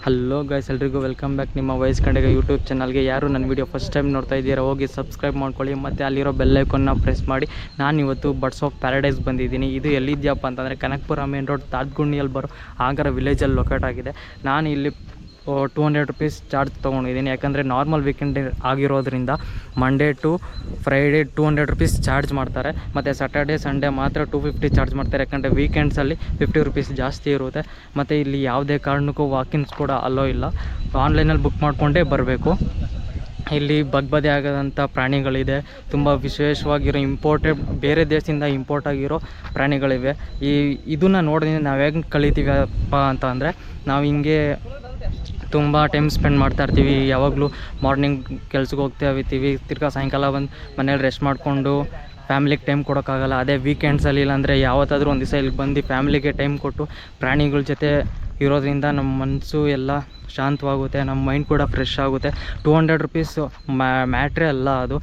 Hello guys, ಎಲ್ರಿಗೂ welcome back ನಿಮ್ಮ voice kannadiga YouTube ಚಾನಲ್ಗೆ. ಯಾರು ನನ್ನ ವೀಡಿಯೋ ಫಸ್ಟ್ ಟೈಮ್ ನೋಡ್ತಾ ಇದ್ದೀರಾ ಹೋಗಿ ಸಬ್ಸ್ಕ್ರೈಬ್ ಮಾಡ್ಕೊಳ್ಳಿ ಮತ್ತು ಅಲ್ಲಿರೋ ಬೆಲ್ ಐಕಾನ್ನ ಪ್ರೆಸ್ ಮಾಡಿ. ನಾನು ಇವತ್ತು ಬರ್ಡ್ಸ್ ಆಫ್ ಪ್ಯಾರಡೈಸ್ ಬಂದಿದ್ದೀನಿ. ಇದು ಎಲ್ಲಿದೆಯಪ್ಪ ಅಂತಂದರೆ ಕನಕಪುರ ಮೇನ್ ರೋಡ್ thathguniಯಲ್ಲಿ ಬರೋ ಆಗರ ವಿಲೇಜಲ್ಲಿ ಲೊಕೇಟ್ ಆಗಿದೆ. ನಾನು ಇಲ್ಲಿ 200 ರುಪೀಸ್ ಚಾರ್ಜ್ ತೊಗೊಂಡಿದ್ದೀನಿ, ಯಾಕಂದರೆ ನಾರ್ಮಲ್ ವೀಕೆಂಡ್ ಆಗಿರೋದ್ರಿಂದ Monday to Friday 200 rupees charge ಮಾಡ್ತಾರೆ. ಮತ್ತು ಸ್ಯಾಟರ್ಡೇ ಸಂಡೇ ಮಾತ್ರ 250 ಚಾರ್ಜ್ ಮಾಡ್ತಾರೆ, ಯಾಕಂದರೆ ವೀಕೆಂಡ್ಸಲ್ಲಿ 50 ರುಪೀಸ್ ಜಾಸ್ತಿ ಇರುತ್ತೆ. ಮತ್ತು ಇಲ್ಲಿ ಯಾವುದೇ ಕಾರಣಕ್ಕೂ ವಾಕಿನ್ಸ್ ಕೂಡ ಅಲೋ ಇಲ್ಲ, ಆನ್ಲೈನಲ್ಲಿ ಬುಕ್ ಮಾಡಿಕೊಂಡೇ ಬರಬೇಕು. ಇಲ್ಲಿ ಬಗ್ಬದೆ ಆಗೋದಂಥ ಪ್ರಾಣಿಗಳಿದೆ, ತುಂಬ ವಿಶೇಷವಾಗಿರೋ ಇಂಪೋರ್ಟೆಡ್ ಬೇರೆ ದೇಶದಿಂದ ಇಂಪೋರ್ಟ್ ಆಗಿರೋ ಪ್ರಾಣಿಗಳಿವೆ. ಇದನ್ನು ನೋಡಿದ್ರೆ ನಾವು ಹೇಗೆ ಕಲಿತೀವಪ್ಪ ಅಂತ ಅಂದರೆ, ನಾವು ಹಿಂಗೆ ತುಂಬ ಟೈಮ್ ಸ್ಪೆಂಡ್ ಮಾಡ್ತಾಯಿರ್ತೀವಿ. ಯಾವಾಗಲೂ ಮಾರ್ನಿಂಗ್ ಕೆಲ್ಸಕ್ಕೆ ಹೋಗ್ತಾಯಿರ್ತೀವಿ, ತಿರ್ಗಾ ಸಾಯಂಕಾಲ ಬಂದು ಮನೇಲಿ ರೆಸ್ಟ್ ಮಾಡಿಕೊಂಡು ಫ್ಯಾಮ್ಲಿಗೆ ಟೈಮ್ ಕೊಡೋಕ್ಕಾಗಲ್ಲ. ಅದೇ ವೀಕೆಂಡ್ಸಲ್ಲಿ ಇಲ್ಲಾಂದರೆ ಯಾವತ್ತಾದರೂ ಒಂದು ದಿವಸ ಇಲ್ಲಿ ಬಂದು ಫ್ಯಾಮ್ಲಿಗೆ ಟೈಮ್ ಕೊಟ್ಟು ಪ್ರಾಣಿಗಳ ಜೊತೆ ಇರೋದ್ರಿಂದ ನಮ್ಮ ಮನಸ್ಸು ಎಲ್ಲ ಶಾಂತವಾಗುತ್ತೆ, ನಮ್ಮ ಮೈಂಡ್ ಕೂಡ ಫ್ರೆಶ್ ಆಗುತ್ತೆ. 200 ರುಪೀಸ್ ಮ್ಯಾಟ್ರೇ ಅಲ್ಲ ಅದು.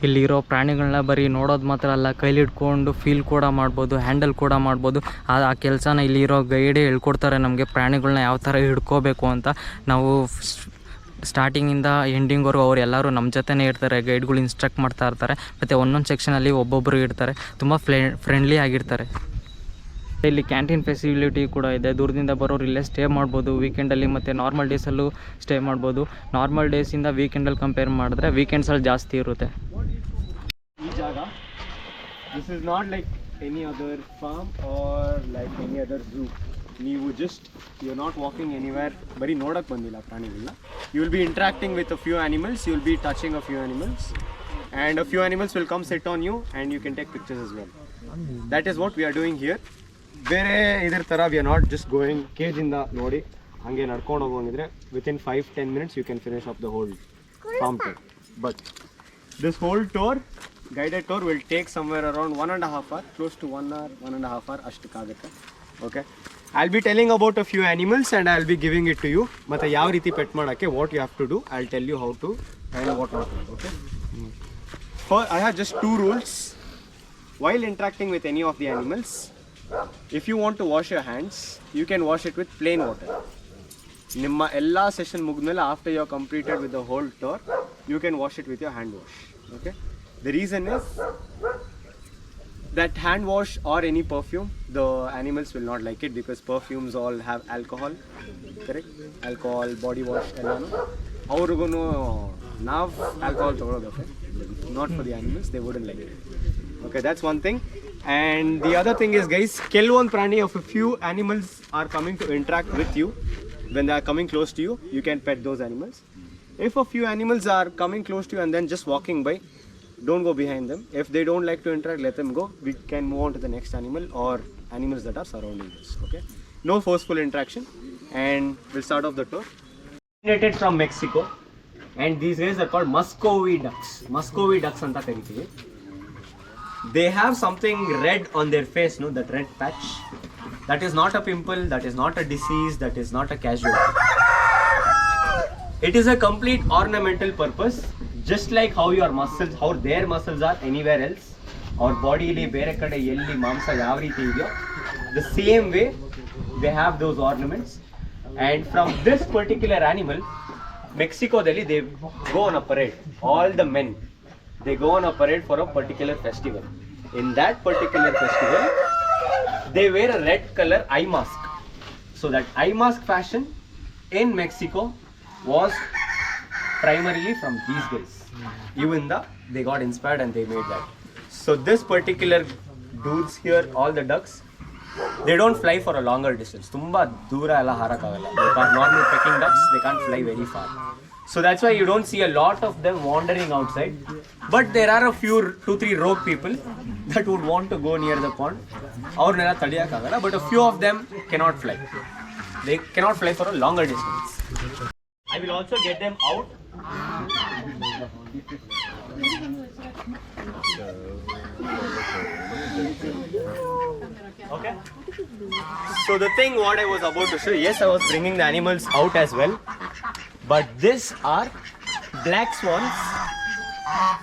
ಇಲ್ಲಿರೋ ಪ್ರಾಣಿಗಳನ್ನ ಬರೀ ನೋಡೋದು ಮಾತ್ರ ಅಲ್ಲ, ಕೈಲಿ ಹಿಡ್ಕೊಂಡು ಫೀಲ್ ಕೂಡ ಮಾಡ್ಬೋದು, ಹ್ಯಾಂಡಲ್ ಕೂಡ ಮಾಡ್ಬೋದು. ಆ ಕೆಲಸನ ಇಲ್ಲಿರೋ ಗೈಡೇ ಹೇಳ್ಕೊಡ್ತಾರೆ ನಮಗೆ, ಪ್ರಾಣಿಗಳನ್ನ ಯಾವ ಥರ ಹಿಡ್ಕೋಬೇಕು ಅಂತ. ನಾವು ಸ್ಟಾರ್ಟಿಂಗಿಂದ ಎಂಡಿಂಗ್ವರೆಗೂ ಅವ್ರು ಎಲ್ಲರೂ ನಮ್ಮ ಜೊತೆನೇ ಇರ್ತಾರೆ, ಗೈಡ್ಗಳು ಇನ್ಸ್ಟ್ರಕ್ಟ್ ಮಾಡ್ತಾ ಇರ್ತಾರೆ. ಮತ್ತು ಒಂದೊಂದು ಸೆಕ್ಷನಲ್ಲಿ ಒಬ್ಬೊಬ್ಬರು ಇರ್ತಾರೆ, ತುಂಬ ಫ್ರೆಂಡ್ಲಿ ಆಗಿರ್ತಾರೆ. ಇಲ್ಲಿ ಕ್ಯಾಂಟೀನ್ ಫೆಸಿಲಿಟಿ ಕೂಡ ಇದೆ, ದೂರದಿಂದ ಬರೋರು ಇಲ್ಲೇ ಸ್ಟೇ ಮಾಡ್ಬೋದು ವೀಕೆಂಡಲ್ಲಿ. ಮತ್ತು ನಾರ್ಮಲ್ ಡೇಸಲ್ಲೂ ಸ್ಟೇ ಮಾಡ್ಬೋದು. ನಾರ್ಮಲ್ ಡೇಸಿಂದ ವೀಕೆಂಡಲ್ಲಿ ಕಂಪೇರ್ ಮಾಡಿದ್ರೆ ವೀಕೆಂಡ್ಸಲ್ಲಿ ಜಾಸ್ತಿ ಇರುತ್ತೆ. ಈ ಜಾಗ, this is not like any other farm or like any other zoo. ನೀವು you are not walking anywhere, ಬರೀ ನೋಡೋಕ್ಕೆ ಬಂದಿಲ್ಲ ಪ್ರಾಣಿಗಳನ್ನ. You will be interacting with a few animals, you will be touching a few animals, and a few animals will come sit on you and you can take pictures as well. That is what we are doing here. ಬೇರೆ ಇದ್ರ ಥರ we are not just going ಕೇಜಿಂದ ನೋಡಿ ಹಾಗೆ ನಡ್ಕೊಂಡು ಹೋಗೋಂಗಿದ್ರೆ within 5-10 minutes you can finish up the whole farm tour. But this whole tour, guided tour, will take somewhere around 1.5 hour, close to 1 hour, 1.5 hour ಅಷ್ಟಕ್ಕಾಗುತ್ತೆ. Okay, I will be telling about a few animals and I will be giving it to you. ಮತ್ತು ಯಾವ ರೀತಿ pet ಮಾಡೋಕ್ಕೆ what you have to do, I will tell you how to and what not. Okay, I have just 2 rules while interacting with any of the animals. If you want to wash your hands, you can wash it with plain water. Nimma ella session mugdmele, after you are completed with the whole tour, you can wash it with your hand wash. Okay, the reason is that hand wash or any perfume, the animals will not like it, because perfumes all have alcohol, correct? Alcohol, body wash ellanu avrugunu nav alcohol tagolodoke, not for the animals, they wouldn't like it. Okay, that's one thing. And the other thing is, guys, ಕೆಲವೊಂದು ಪ್ರಾಣಿ of a few animals are coming to interact with you. When they are coming close to you, you can pet those animals. If a few animals are coming close to you and then just walking by, don't go behind them. If they don't like to interact, let them go. We can move on to the next animal or animals that are surrounding us. Okay, no forceful interaction, and we'll start off the tour. Originated from Mexico, and these guys are called Muscovy ducks. Muscovy ducks anta ಕರೀತೀವಿ. They have something red on their face, no? That red patch. That is not a pimple, that is not a disease, that is not a casualty. It is a complete ornamental purpose, just like how your muscles, how their muscles are anywhere else. Our body li bere kade elli mamsa yav reeti ideo, the same way they have those ornaments. And from this particular animal, Mexico dalli, they go on a parade. All the men, they go on a parade for a particular festival. In that particular festival, they wear a red color eye mask. So that eye mask fashion in Mexico was primarily from these guys. Even they got inspired and they made that. So this particular dudes here, all the ducks, they don't fly for a longer distance. Tumba dura ella harakagalla. They can't, normal pecking ducks, they can't fly very far. So that's why you don't see a lot of them wandering outside. But there are a few 2-3 rogue people that would want to go near the pond. Avrnella tadiyakagalla, but a few of them cannot fly. They cannot fly for a longer distance. I will also get them out. Okay. So the thing what I was about to show, yes, I was bringing the animals out as well. But these are black swans.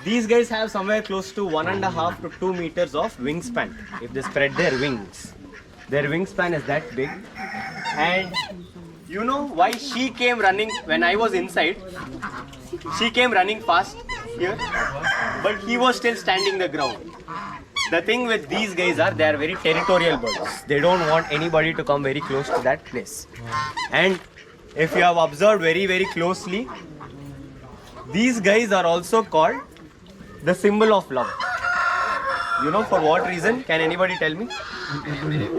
These guys have somewhere close to 1.5 to 2 meters of wingspan. If they spread their wings, their wingspan is that big. And You know why she came running when I was inside? She came running fast here, but he was still standing the ground. The thing with these guys are they are very territorial birds. They don't want anybody to come very close to that place. And if you have observed very, very closely, these guys are also called the symbol of love. You know for what reason? Can anybody tell me?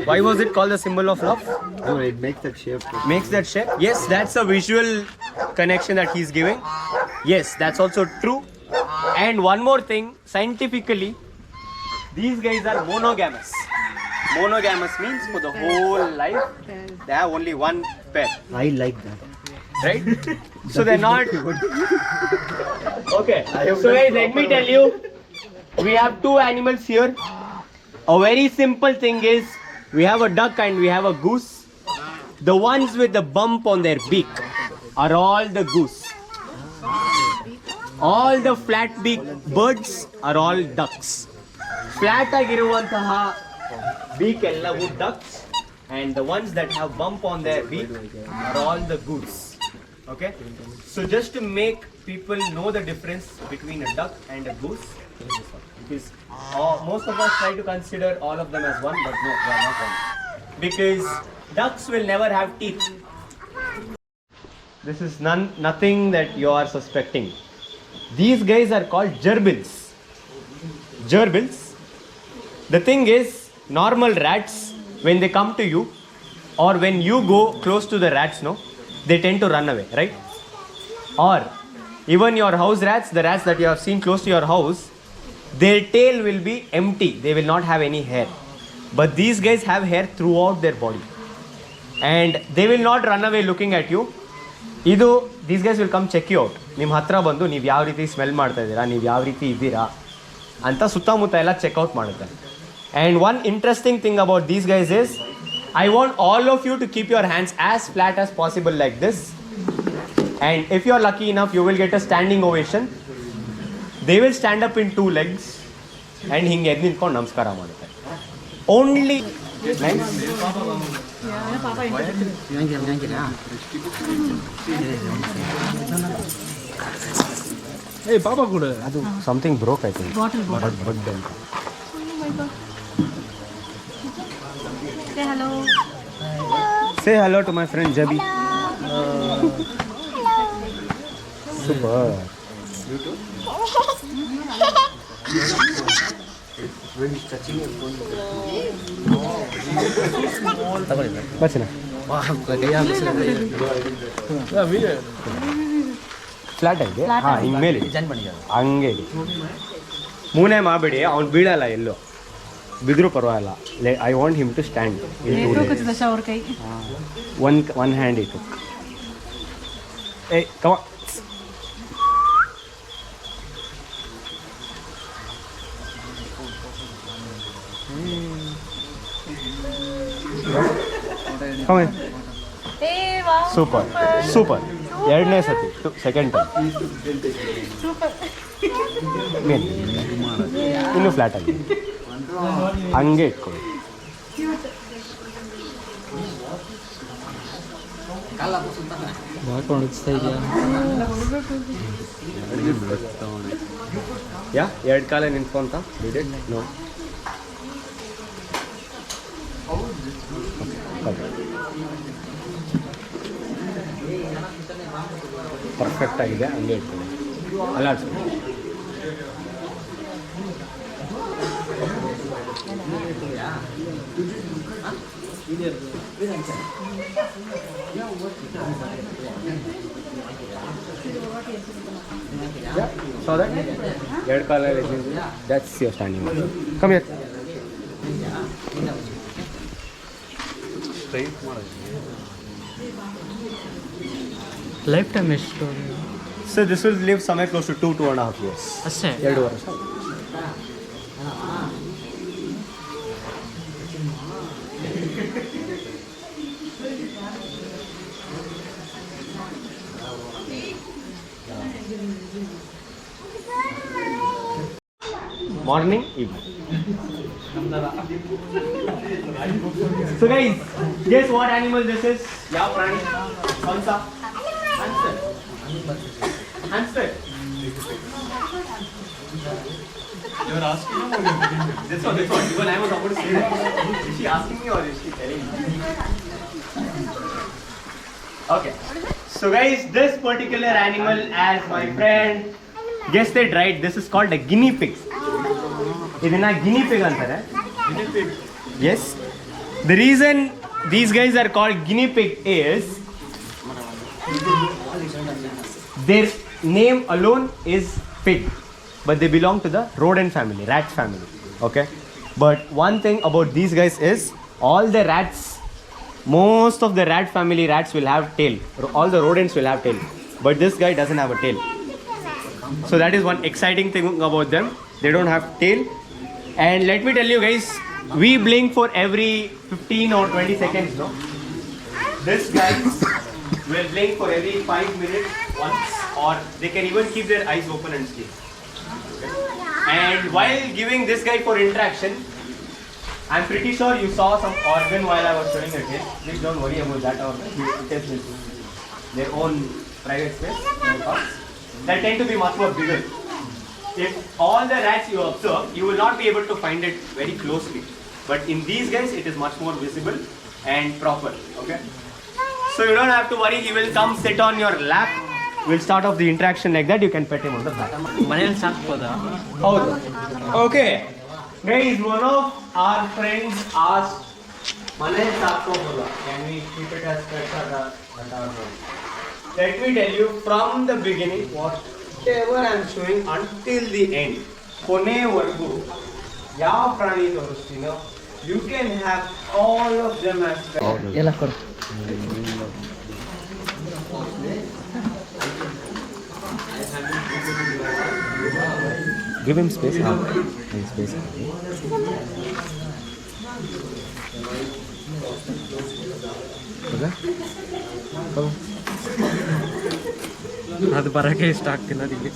Why was it called the symbol of love? No, it makes that shape. Makes that shape? Yes, that's a visual connection that he's giving. Yes, that's also true. And one more thing, scientifically, these guys are monogamous. Monogamous means for the whole life, they have only one pair. I like that. Right? So they're not... Okay, so guys, let me tell you, we have two animals here. A very simple thing is, we have a duck and we have a goose. The ones with the bump on their beak are all the goose. All the flat beak birds are all ducks. Flat agiruvantaha beak ellavu ducks, and the ones that have bump on their beak are all the goose. Okay? So just to make people know the difference between a duck and a goose, because most of us try to consider all of them as one, but no, they are not one. Because ducks will never have teeth. This is nothing that you are suspecting. These guys are called gerbils. Gerbils. The thing is, normal rats, when they come to you, or when you go close to the rats, no, they tend to run away, right? Or even your house rats, the rats that you have seen close to your house, their tail will be empty. They will not have any hair. But these guys have hair throughout their body. And they will not run away looking at you. These guys will come check you out. ನಿಮ್ಮ ಹತ್ರ ಬಂದು ನೀವು ಯಾವ ರೀತಿ smell ಮಾಡ್ತಾ ಇದ್ದೀರಾ, ನೀವು ಯಾವ ರೀತಿ ಇದ್ದೀರಾ ಅಂತ ಸುತ್ತಮುತ್ತ ಎಲ್ಲ ಚೆಕ್ಔಟ್ ಮಾಡುತ್ತೆ. And one interesting thing about these guys is, I want all of you to keep your hands as flat as possible like this. And if you are lucky enough, you will get a standing ovation. They will stand up in two legs and ಹಿಂಗೆ ಎದ್ದು ನಿಂತ್ಕೊಂಡು ನಮಸ್ಕಾರ ಮಾಡುತ್ತೆ. Only Hey, Papa kuda. something broke, I think. Bottle. But then. Oh my god. Say hello. Say hello to my friend Jabi. Super. ಬಚ್ಚನಾ flat ಆಗಿದೆ. ಹಾಂ ಹಿಂಗೆ ಮೇಲೆ ಹಂಗೆ ಮೂನೆ ಮಾಡಬೇಡಿ, ಅವ್ನು ಬೀಳಲ್ಲ ಎಲ್ಲೋ, ಬಿದ್ದರೂ ಪರವಾಗಿಲ್ಲ. I want him to stand one hand ಇಟ್ಟು. ಏ ಕಮ ಸೂಪರ್ ಸೂಪರ್. ಎರಡನೇ ಸತಿ, ಸೆಕೆಂಡ್ ಟೈಮ್ ಇನ್ನೂ ಫ್ಲಾಟ್ ಆಗಿದೆ, ಹಂಗೆ ಇಟ್ಕೊಳ್ಳಿ. ಯಾ ಎರಡು ಕಾಲ ನಿಂತ್ಕೊಂತ ನೋ ಪರ್ಫೆಕ್ಟ್ ಆಗಿದೆ, ಹಂಗೆ ಇಟ್ಕೊಳ್ಳಿ. ಅಲ್ಲಾಡ್ಸ್ಕೊಳ್ಳಿ. So that ಎರಡು ಕಾಲಲ್ಲಿ that's your standing. Come here. Straight ಮಾಡೋದು. ಲೈಫ್ ಟೈಮ್ ಎಷ್ಟು? So this will live somewhere close to 2.5 years. ಅಷ್ಟೇ? 2 ವರ್ಷ. Morning, evening. So guys, guess what animal this is? Yeah, prani. Konsa? Hamster. Hamster. You are asking him or you are giving him? This one. Even I was about to say that. Is she asking me or is she telling me? Okay. So guys, this particular animal, as my friend guessed it right, this is called a guinea pig. Idina guinea pig anತಾರೆ. Guinea pig. Yes. The reason these guys are called guinea pig is their name alone is pig, but they belong to the rodent family, rat family. Okay. But one thing about these guys is all the rats, most of the rat family rats will have tail. All the rodents will have tail, but this guy doesn't have a tail. So that is one exciting thing about them. They don't have tail. And let me tell you guys, we blink for every 15 or 20 seconds, no? This guy will blink for every 5 minutes once, or they can even keep their eyes open and sleep. Okay? And while giving this guy for interaction, I'm pretty sure you saw some organ while I was showing it. Please don't worry about that organ. It is their own private space. That tend to be much more bigger. If all the rats you observe, you will not be able to find it very closely. But in these guys, it is much more visible and proper. Okay. So you don't have to worry. He will come sit on your lap. We'll start off the interaction like that. You can pet him on the back. ಮನೇಲಿ ಸಾಕ್ಬೋದಾ? Okay. Guys, one of our friends asked, "Manel saakkoboda? Can we keep it as pet at our home?" Let me tell you from the beginning, whatever I am showing until the end, ಕೊನೆವರೆಗೂ ಯಾವ ಪ್ರಾಣಿ ತೋರಿಸ್ತೀನೋ, you can have all of them as pets. ಎಲ್ಲ ಕೊಡು. Give him space. Space. ಅದು ಬರೋಕ್ಕೆ ಇಷ್ಟ ಆಗ್ತಿಲ್ಲ ಅದಕ್ಕೆ.